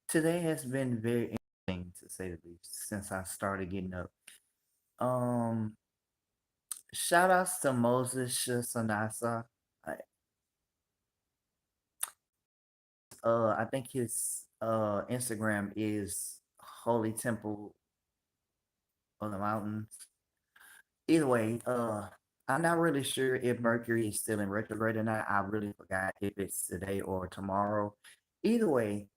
Today has been very interesting to say the least since I started getting up. Um, Shout outs to Moses Shasanasa. I, I think his Instagram is Holy Temple on the Mountains. Either way, I'm not really sure if Mercury is still in retrograde or not. I really forgot if it's today or tomorrow. Either way,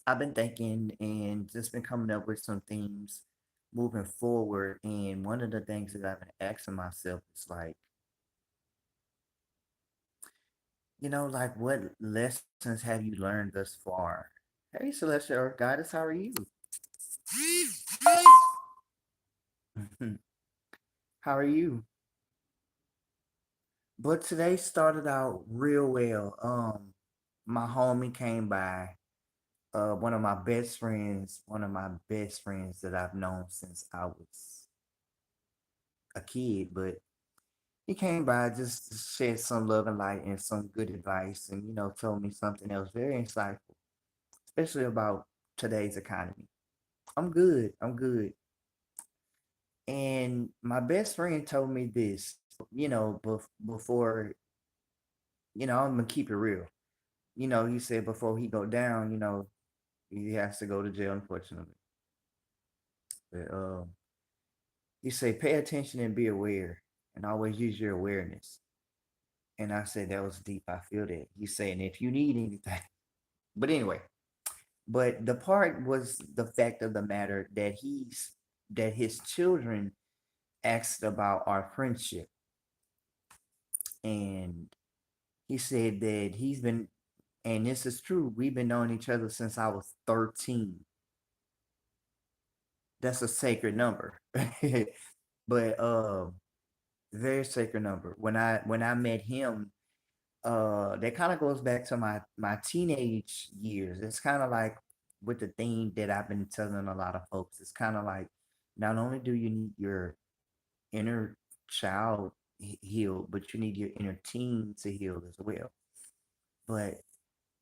I've been thinking and just been coming up with some themes moving forward. And one of the things that I've been asking myself is like, like what lessons have you learned thus far? Hey, Celestial Earth Goddess, how are you? How are you? But today started out real well. My homie came by. One of my best friends that I've known since I was a kid, but he came by just to shed some love and light and some good advice and, told me something that was very insightful, especially about today's economy. I'm good. I'm good. And my best friend told me this, before, I'm gonna keep it real. He said before he go down, he has to go to jail, unfortunately. But he said, pay attention and be aware, and always use your awareness. And I said that was deep. I feel that. He's saying if you need anything, but anyway, but the part was the fact of the matter that his children asked about our friendship, and he said that and this is true, we've been knowing each other since I was 13. That's a sacred number. But very sacred number. When I met him, that kind of goes back to my teenage years. It's kind of like with the theme that I've been telling a lot of folks. It's kind of like not only do you need your inner child healed, but you need your inner teen to heal as well. But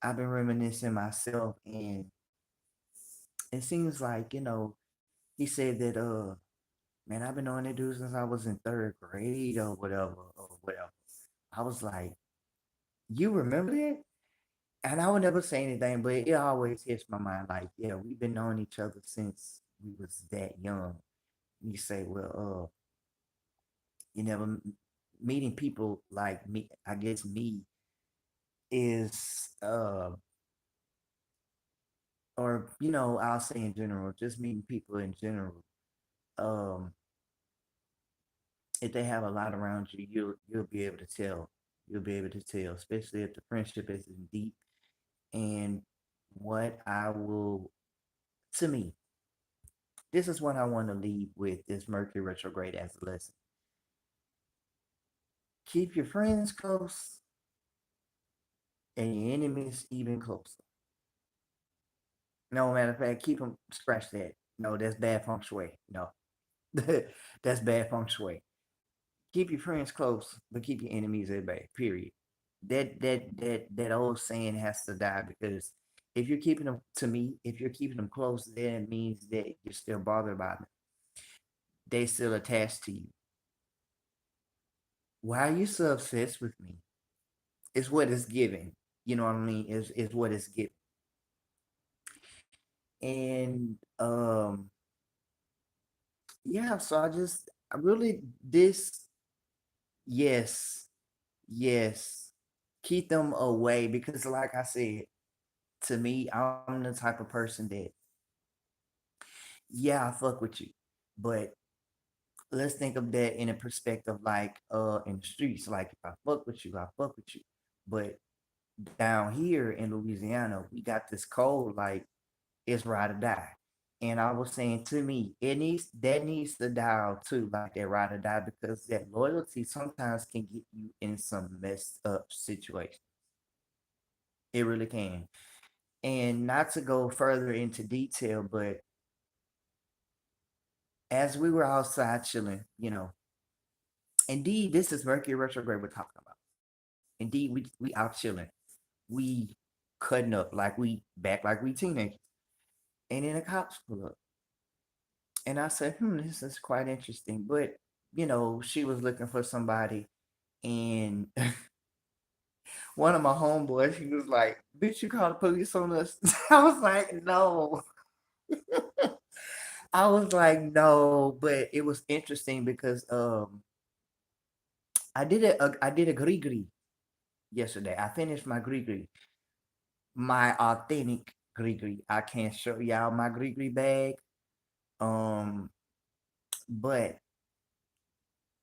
I've been reminiscing myself, and it seems like he said that man, I've been knowing that dude since I was in third grade or whatever or whatever. I was like, you remember that? And I would never say anything, but it always hits my mind like, yeah, we've been knowing each other since we was that young. You say, well, you never meeting people like me. I guess me is, or I'll say in general, just meeting people in general. Um, if they have a lot around you, you'll be able to tell. You'll be able to tell, especially if the friendship is deep. And what I will, to me, this is what I want to leave with this Mercury retrograde as a lesson. Keep your friends close and your enemies even closer. No, matter of fact, keep them, scratch that. No, that's bad feng shui. No, that's bad feng shui. Keep your friends close, but keep your enemies at bay. Period. That old saying has to die because if you're keeping them to me, if you're keeping them close, then it means that you're still bothered by them. They still attached to you. Why are you so obsessed with me? It's what it's giving. You know what I mean? Is what it's giving. And yeah, so I really this yes, yes. Keep them away because like I said, to me, I'm the type of person that yeah, I fuck with you. But let's think of that in a perspective like in the streets. Like if I fuck with you, I fuck with you. But down here in Louisiana, we got this code like it's ride or die. And I was saying to me, it needs to die too, like that ride or die, because that loyalty sometimes can get you in some messed up situations. It really can. And not to go further into detail, but as we were outside chilling, indeed, this is Mercury retrograde we're talking about. Indeed, we out chilling. We cutting up like we teenagers. And then the cops pull up. And I said, this is quite interesting. But, she was looking for somebody. And one of my homeboys, he was like, bitch, you call the police on us? I was like, no. I was like, no. But it was interesting because I did a gree yesterday. I finished my gree, my authentic gree. I can't show y'all my gree bag. Um, but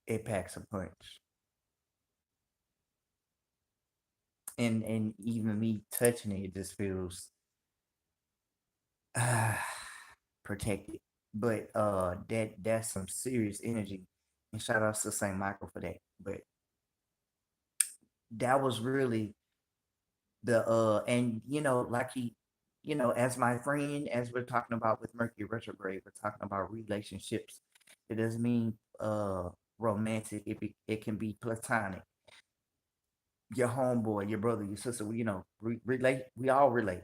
it packs a punch. And even me touching it just feels uh, protected. But that's some serious energy. And shout out to St. Michael for that. But that was really the and like as my friend, as we're talking about with Mercury retrograde, we're talking about relationships. It doesn't mean romantic. It can be platonic. Your homeboy, your brother, your sister, relate. We all relate.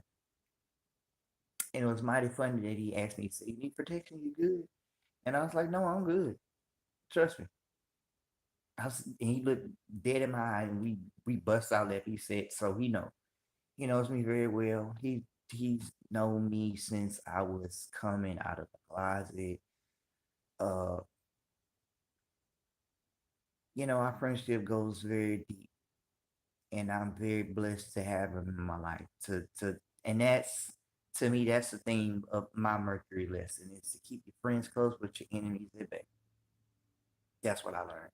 And it was mighty funny that he asked me, "So you need protection? You good?" And I was like, "No, I'm good. Trust me." And he looked dead in my eye, and we bust out that he said, "So he knows me very well. He's known me since I was coming out of the closet. Uh, our friendship goes very deep, and I'm very blessed to have him in my life. And that's to me, that's the theme of my Mercury lesson is to keep your friends close, but your enemies at bay. That's what I learned.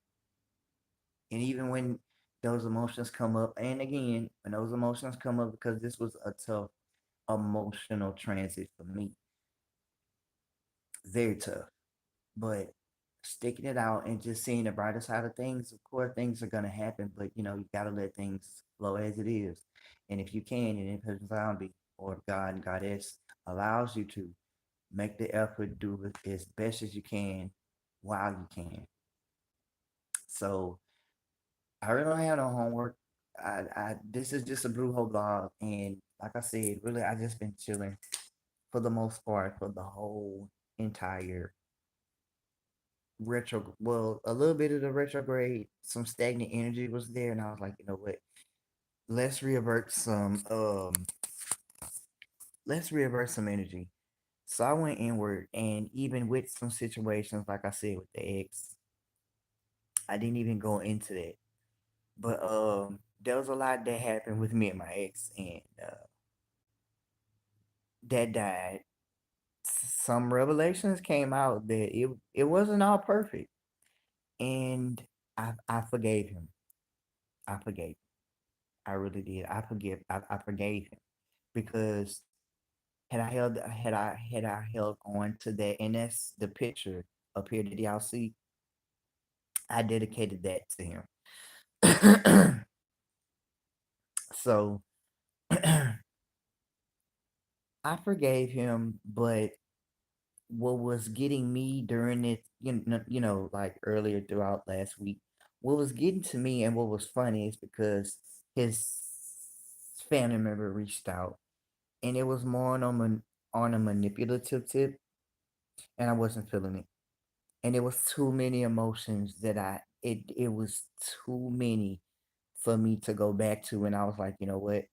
And even when those emotions come up, and again, when those emotions come up, because this was a tough emotional transit for me, very tough. But sticking it out and just seeing the brighter side of things, of course, things are gonna happen, but you gotta let things flow as it is. And if you can, and if his zombie or God and Goddess allows you to, make the effort, do it as best as you can while you can. So I really don't have no homework. I this is just a brew whole blog, and like I said, really I just been chilling for the most part for the whole entire well, a little bit of the retrograde, some stagnant energy was there, and I was like, you know what? Let's revert some let's revert some energy. So I went inward, and even with some situations, like I said with the ex, I didn't even go into that. But there was a lot that happened with me and my ex, and that died. Some revelations came out that it wasn't all perfect, and I forgave him. I forgave. I really did. I forgave him because had I held on to that, and that's the picture up here that y'all see. I dedicated that to him. So I forgave him, but what was getting me during it, like earlier throughout last week, what was getting to me and what was funny is because his family member reached out, and it was more on a manipulative tip, and I wasn't feeling it. And it was too many emotions that it was too many for me to go back to, and I was like, you know what?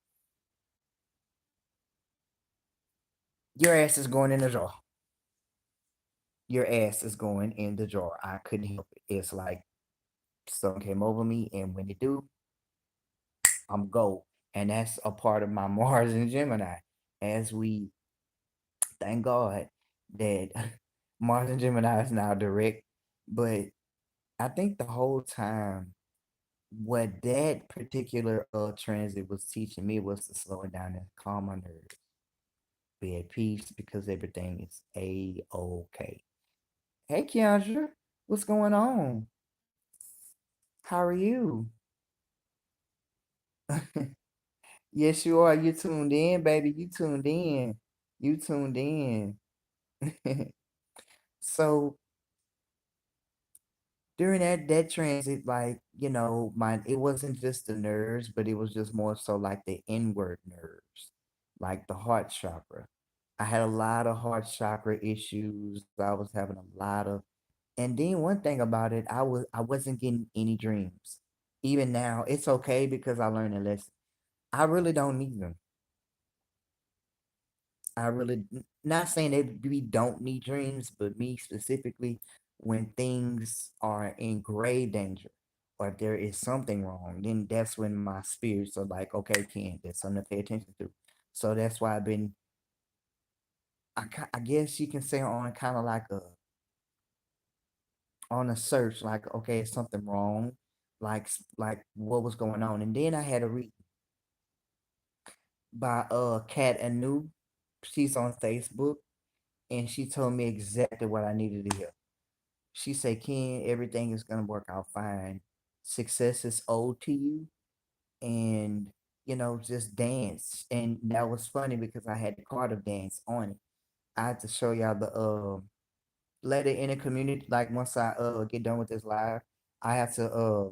Your ass is going in the drawer. Your ass is going in the drawer. I couldn't help it. It's like something came over me, and when it do, I'm go. And that's a part of my Mars and Gemini. As we thank God that Mars and Gemini is now direct. But I think the whole time, what that particular transit was teaching me was to slow it down and calm my nerves, be at peace because everything is a okay. Hey, Keandra, what's going on? How are you? Yes, you are. You tuned in, baby. You tuned in. You tuned in. So during that transit, like, my it wasn't just the nerves, but it was just more so like the inward nerves. like the heart chakra. I had a lot of heart chakra issues. I was having a lot of, and then one thing about it, I wasn't getting any dreams. Even now, it's okay because I learned a lesson. I really don't need them. I really not saying that we don't need dreams, but me specifically, when things are in grave danger or if there is something wrong, then that's when my spirits are like, okay, Ken, there's something to pay attention to. So that's why I've been, I guess you can say on kind of like a on a search, like okay, is something wrong, like what was going on, and then I had a read by Kat Anu. She's on Facebook, and she told me exactly what I needed to hear. She said, Ken, everything is gonna work out fine. Success is owed to you, and just dance. And that was funny because I had the card of dance on it. I had to show y'all the later in the community. Like once I get done with this live, I have to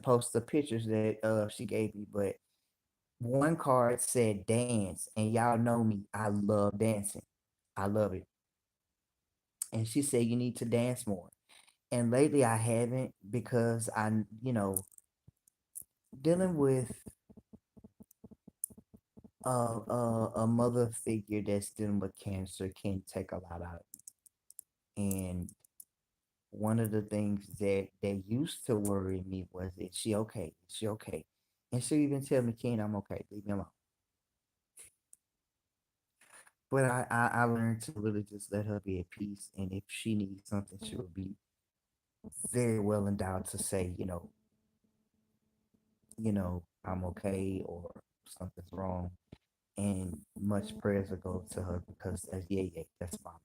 post the pictures that she gave me. But one card said dance, and y'all know me. I love dancing. I love it. And she said you need to dance more. And lately I haven't because dealing with a mother figure that's dealing with cancer can take a lot out of me. And one of the things that used to worry me was, is she okay? Is she okay? And she even tell me, Ken, I'm okay. Leave me alone. But I learned to really just let her be at peace. And if she needs something, she will be very well endowed to say, I'm okay or something's wrong. And much prayers will go to her because that's yeah, yeah, that's mama.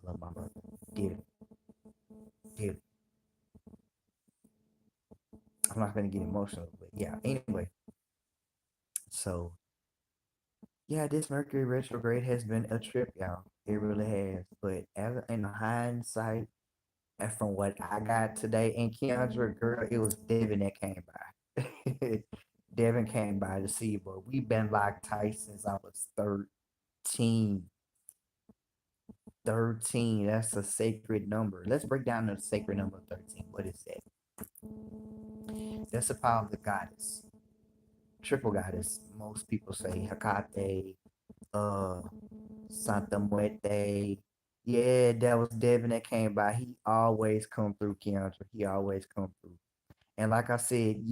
I love my mother. Dearly, dearly. I'm not gonna get emotional, but yeah. Anyway, so yeah, this Mercury retrograde has been a trip, y'all. It really has. But as in hindsight, and from what I got today, and Keandra, girl, it was Devin that came by. Devin came by to see, but we've been locked tight since I was 13. 13, that's a sacred number. Let's break down the sacred number of 13. What is that? That's the power of the goddess. Triple goddess. Most people say Hecate, uh, Santa Muerte. Yeah, that was Devin that came by. He always come through, Keandra. He always come through. And like I said,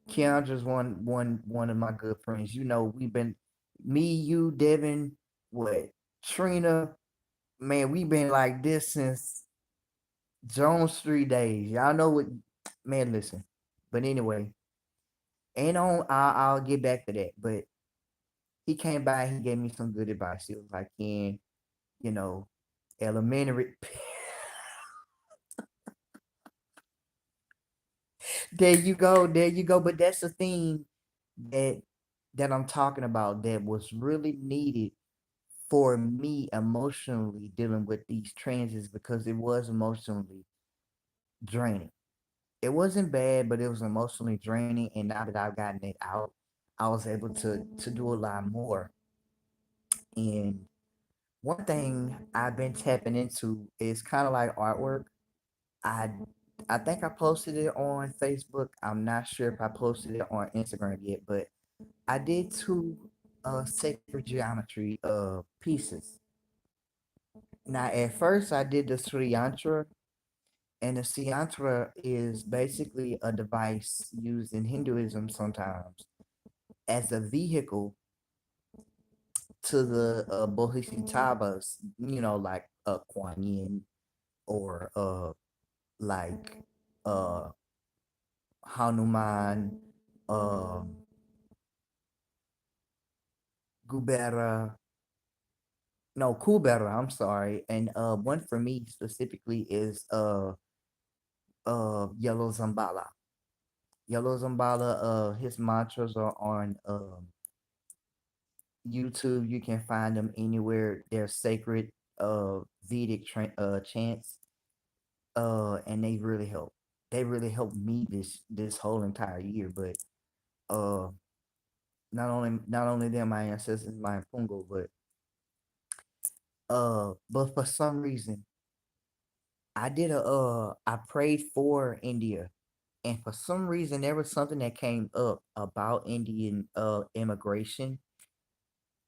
Keandra's one of my good friends. We've been me, you, Devin, what, Trina. Man, we've been like this since Jones Street days. Y'all know what, man. Listen, but anyway, ain't on. I'll get back to that. But he came by. He gave me some good advice. He was like, "Ken, you know, elementary." There you go. There you go. But that's the thing that that I'm talking about. That was really needed for me emotionally dealing with these transits because it was emotionally draining. It wasn't bad, but it was emotionally draining. And now that I've gotten it out, I was able to do a lot more. And one thing I've been tapping into is kind of like artwork. I I think I posted it on Facebook. I'm not sure if I posted it on Instagram yet, but I did two sacred geometry pieces. Now at first I did the Sri Yantra, and the Sri Yantra is basically a device used in Hinduism sometimes as a vehicle to the Bodhisattvas, like Kuan Yin or like uh Hanuman, uh Gubera, no Kubera, I'm sorry. And one for me specifically is Yellow Zambala. Yellow Zambala, his mantras are on YouTube. You can find them anywhere. They're sacred Vedic chants. And they really help. They really helped me this whole entire year. But uh Not only them, my ancestors, my Pungo, but for some reason, I prayed for India, and for some reason, there was something that came up about Indian immigration.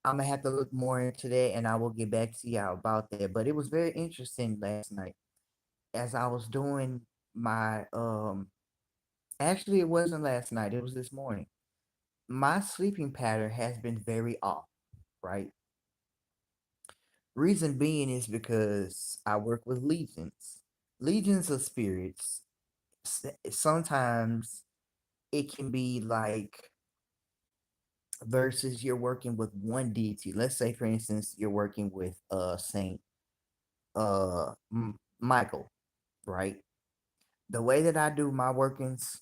I'm gonna have to look more into that, and I will get back to you about that. But it was very interesting last night as I was doing my Actually, it wasn't last night. It was this morning. My sleeping pattern has been very off, right? Reason being is because I work with legions, legions of spirits. Sometimes it can be like versus you're working with one deity. Let's say, for instance, you're working with Saint Michael, right? The way that I do my workings,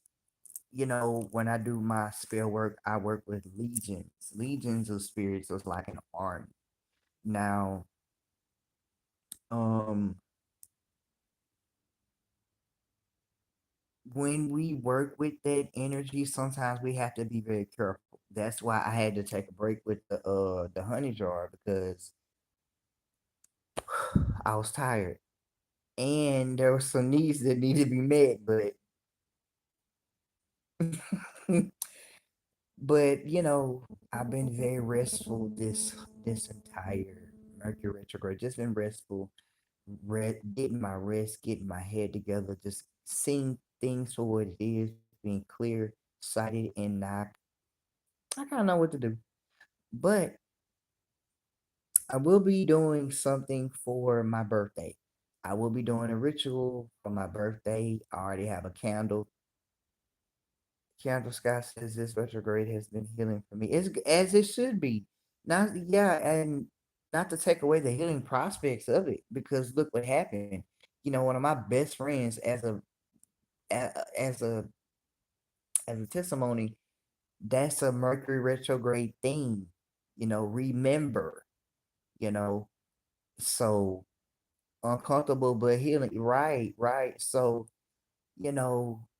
when I do my spell work, I work with legions. Legions of spirits is like an army. Now, um, when we work with that energy, sometimes we have to be very careful. That's why I had to take a break with the honey jar because I was tired and there were some needs that needed to be met, but but I've been very restful this entire Mercury retrograde. Just been restful, getting my rest, getting my head together, just seeing things for what it is, being clear sighted, and I kind of know what to do. But I will be doing something for my birthday. I will be doing a ritual for my birthday. I already have a candle. Candle Sky says this retrograde has been healing for me. It's as it should be. Not yeah, and not to take away the healing prospects of it, because look what happened. One of my best friends as a as a testimony, that's a Mercury retrograde thing. Remember, you know. So uncomfortable but healing. Right, right. So,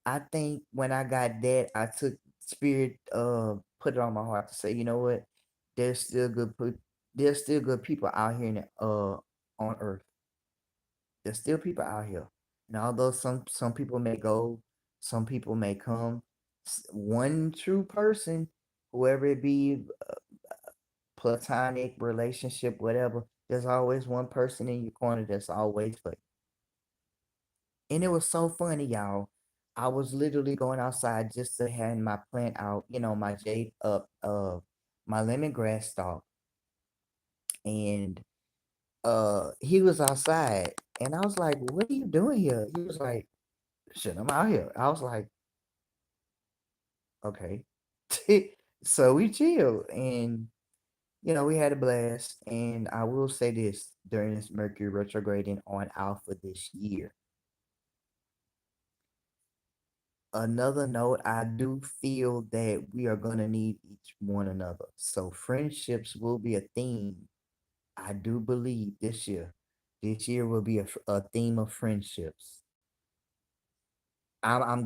I think when I got that, I took spirit, put it on my heart to say, you know what? There's still good there's still good people out here on earth. There's still people out here. And although some people may go, some people may come, one true person, whoever it be, platonic relationship, whatever, there's always one person in your corner that's always for you. And it was so funny, y'all. I was literally going outside just to hand my plant out, my jade up, my lemongrass stalk, and he was outside, and I was like, "What are you doing here?" He was like, "Shit, I'm out here." I was like, "Okay." So we chilled, and we had a blast. And I will say this: during this Mercury retrograding on out for this year. Another note, I do feel that we are going to need each one another. So friendships will be a theme. I do believe this year. This year will be a theme of friendships. From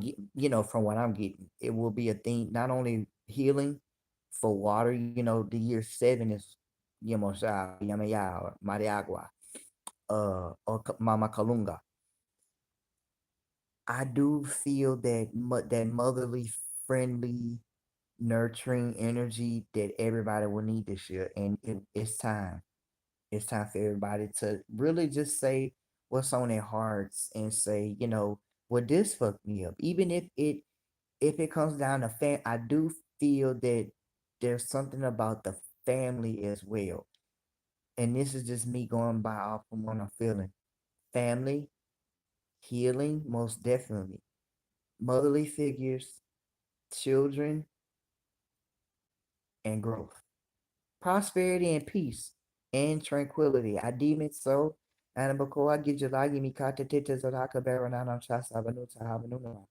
what I'm getting, it will be a theme, not only healing for water, the year 7 is Yamosha, Yamaya, Mariagua, or Mama Kalunga. I do feel that that motherly, friendly, nurturing energy that everybody will need this year. And it's time. It's time for everybody to really just say what's on their hearts and say, well, this fucked me up. Even if it comes down to I do feel that there's something about the family as well. And this is just me going by off from what I'm feeling. Family, healing, most definitely. Motherly figures, children, and growth. Prosperity and peace and tranquility. I deem it so. And before I get July, give me kata tita zaraka baranana chasa banuta habanuna.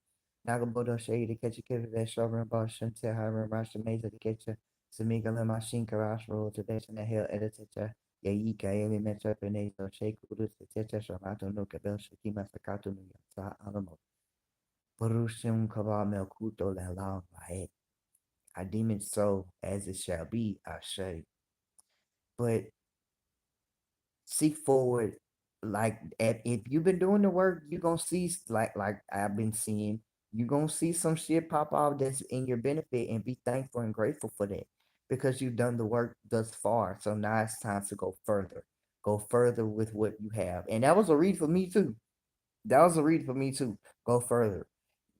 Nagabodo shade to catch a kid of that shover and boss and tell her and rush the maze to catch a Samiga lema shinka rash roll to that in the hell editor. Yaika eli metro penazo shake udus to tetra shamato no cabel shakima sakato no yata alamo. Perushim kaba melkuto la la vae. I deem it so as it shall be, I say. But seek forward. Like if you've been doing the work, you're gonna see like I've been seeing, you're gonna see some shit pop off that's in your benefit and be thankful and grateful for that because you've done the work thus far. So now it's time to go further. Go further with what you have. And that was a read for me too. That was a read for me too. Go further.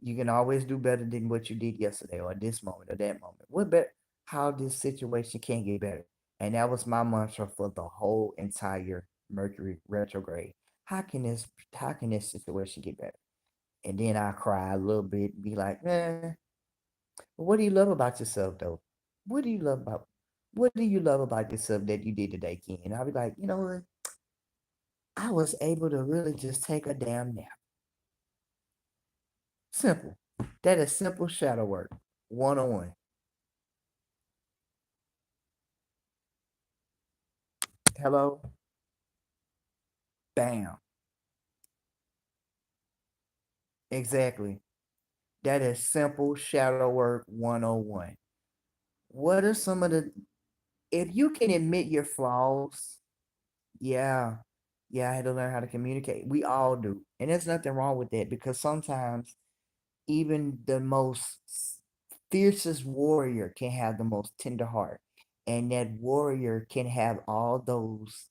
You can always do better than what you did yesterday or this moment or that moment. What better? How this situation can get better. And that was my mantra for the whole entire Mercury retrograde. How can this how can this situation get better? And then I cry a little bit, be like, what do you love about yourself though? What do you love about what do you love about yourself that you did today, Ken? And I'll be like, you know what? I was able to really just take a damn nap. Simple. That is simple shadow work. 101. Hello? Bam. Exactly. That is simple shadow work 101. What are some of the if you can admit your flaws, yeah. Yeah, I had to learn how to communicate. We all do. And there's nothing wrong with that because sometimes even the most fiercest warrior can have the most tender heart. And that warrior can have all those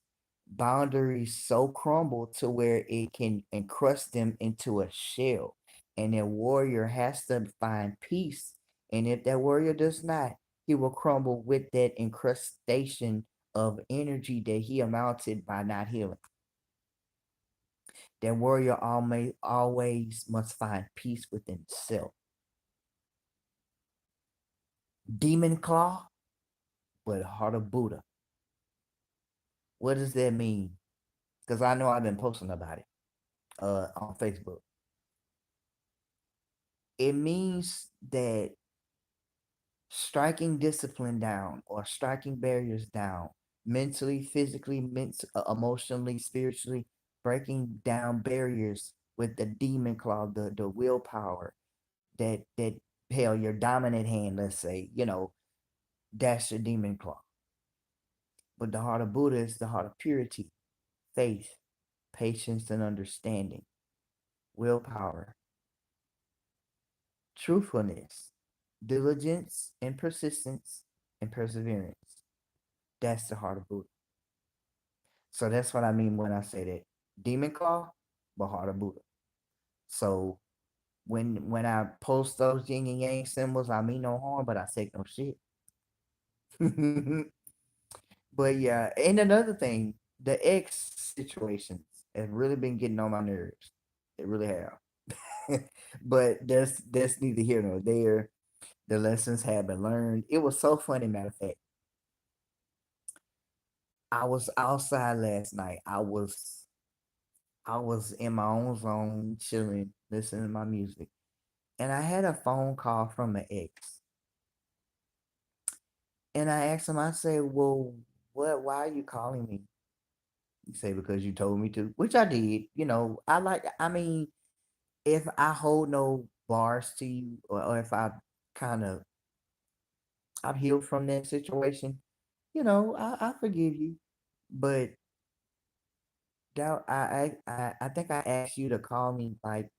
boundaries so crumbled to where it can encrust them into a shell. And that warrior has to find peace. And if that warrior does not, he will crumble with that incrustation of energy that he amounted by not healing. That warrior always must find peace within self. Demon claw, but heart of Buddha. What does that mean? Because I know I've been posting about it on Facebook. It means that striking discipline down or striking barriers down mentally, physically, emotionally, spiritually, breaking down barriers with the demon claw, the willpower that hell your dominant hand, let's say, that's your demon claw. But the heart of Buddha is the heart of purity, faith, patience, and understanding, willpower, truthfulness, diligence, and persistence, and perseverance. That's the heart of Buddha. So that's what I mean when I say that. Demon claw, but heart of Buddha. So when I post those yin and yang symbols, I mean no harm, but I take no shit. But yeah, and another thing, the X situations have really been getting on my nerves. They really have. But that's neither here nor there. The lessons have been learned. It was so funny, matter of fact. I was outside last night. I was in my own zone, chilling, listening to my music. And I had a phone call from an ex. And I asked him, I said, well, why are you calling me? He said, because you told me to, which I did. I mean, if I hold no bars to you, or if kind of, I've healed from that situation, I forgive you. But that I think I asked you to call me like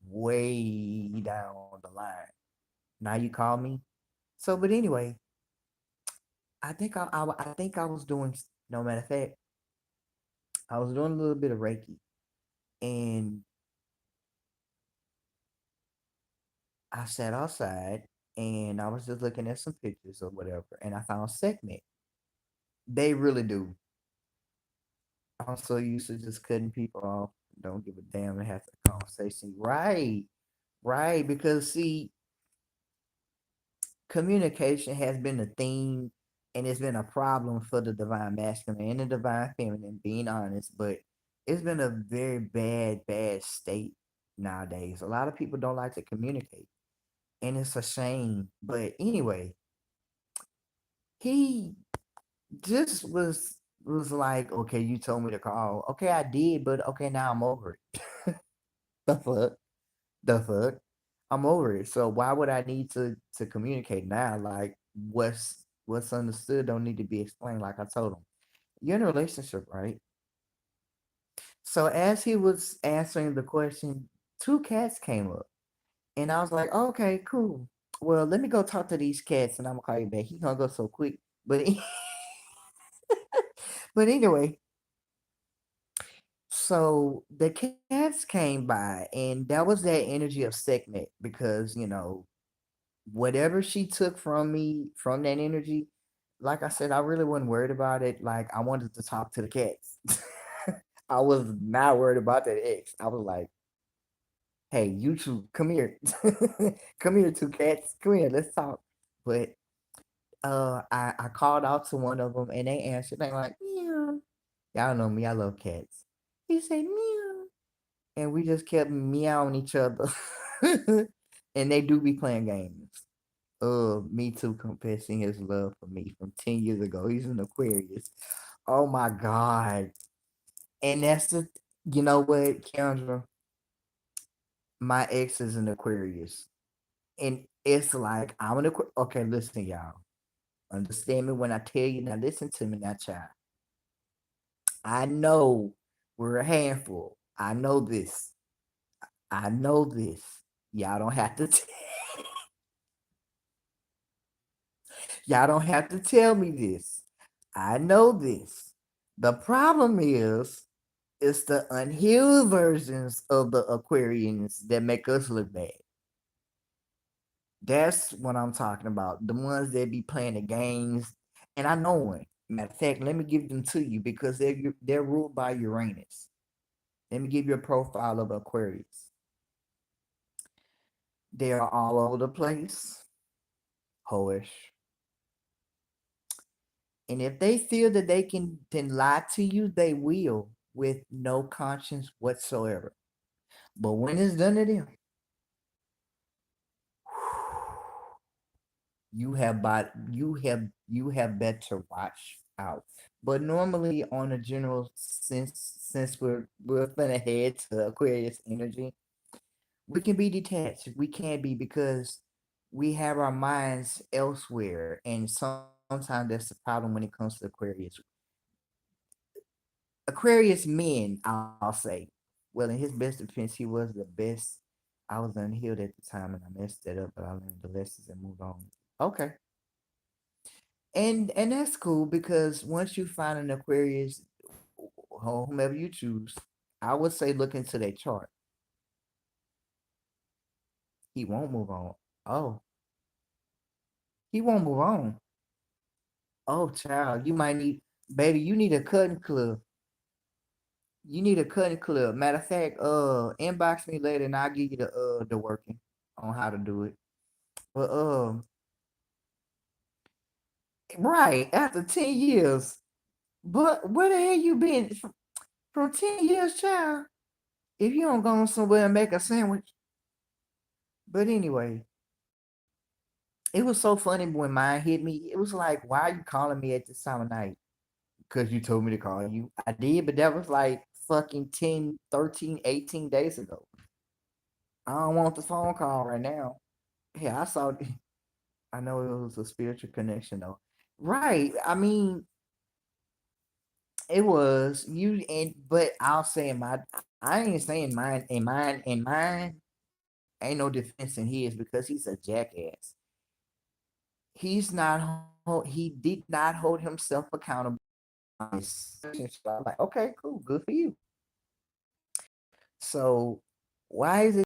way down the line. Now you call me. So, but anyway, I think I was doing. No matter of fact, I was doing a little bit of Reiki, and I sat outside, and I was just looking at some pictures or whatever, and I found segment. They really do. I'm so used to just cutting people off. Don't give a damn and have the conversation. Right, right. Because see, communication has been a theme and it's been a problem for the divine masculine and the divine feminine, being honest, but it's been a very bad state nowadays. A lot of people don't like to communicate, and it's a shame. But anyway, he just was like, okay, you told me to call. Okay, I did, but okay, now I'm over it. The fuck? The fuck? I'm over it. So why would I need to communicate now? Like what's understood don't need to be explained. Like I told him, you're in a relationship, right? So as he was answering the question, two cats came up, and I was like, okay, cool. Well, let me go talk to these cats, and I'm gonna call you back. He hung up so quick, but but anyway, so the cats came by, and that was that energy of segment because whatever she took from me from that energy, like I said, I really wasn't worried about it. Like I wanted to talk to the cats. I was not worried about that ex. I was like, hey, you two, come here. Come here, two cats. Come here, let's talk. But I called out to one of them and they answered. They like, meow. Y'all know me, I love cats. He said meow. And we just kept meowing each other. And they do be playing games. Me too confessing his love for me from 10 years ago. He's an Aquarius. Oh my God. And that's you know what, Kendra? My ex is an Aquarius. And it's like, I'm an Aquarius. Okay, listen, y'all. Understand me when I tell you. Now, listen to me now, child. I know we're a handful. I know this. I know this. Y'all don't have to. Y'all don't have to tell me this. I know this. The problem is, it's the unhealed versions of the Aquarians that make us look bad. That's what I'm talking about. The ones that be playing the games. And I know one. Matter of fact, let me give them to you because they're ruled by Uranus. Let me give you a profile of Aquarius. They are all over the place, hoish. And if they feel that they can then lie to you, they will with no conscience whatsoever. But when it's done to them, you have better watch out. But normally on a general sense, since we're gonna head to Aquarius energy, we can be detached. We can be because we have our minds elsewhere, and sometimes that's the problem when it comes to Aquarius. Aquarius men, I'll say. Well, in his best defense, he was the best. I was unhealed at the time, and I messed it up, but I learned the lessons and moved on. Okay, and that's cool because once you find an Aquarius, whomever you choose, I would say look into their chart. He won't move on. Oh, he won't move on. Oh, child, you might need, baby, you need a cutting club. You need a cutting club. Matter of fact, inbox me later and I'll give you the working on how to do it. But right after 10 years. But where the hell you been from 10 years, child? If you don't go somewhere and make a sandwich. But anyway, it was so funny when mine hit me. It was like, why are you calling me at this time of night? Because you told me to call you. I did, but that was like fucking 10, 13, 18 days ago. I don't want the phone call right now. Yeah, I saw. I know it was a spiritual connection though. Right. I mean, it was you and but I'll say in my I ain't saying mine ain't no defense in his because he's a jackass. He did not hold himself accountable. I'm like, okay, cool, good for you. So why is it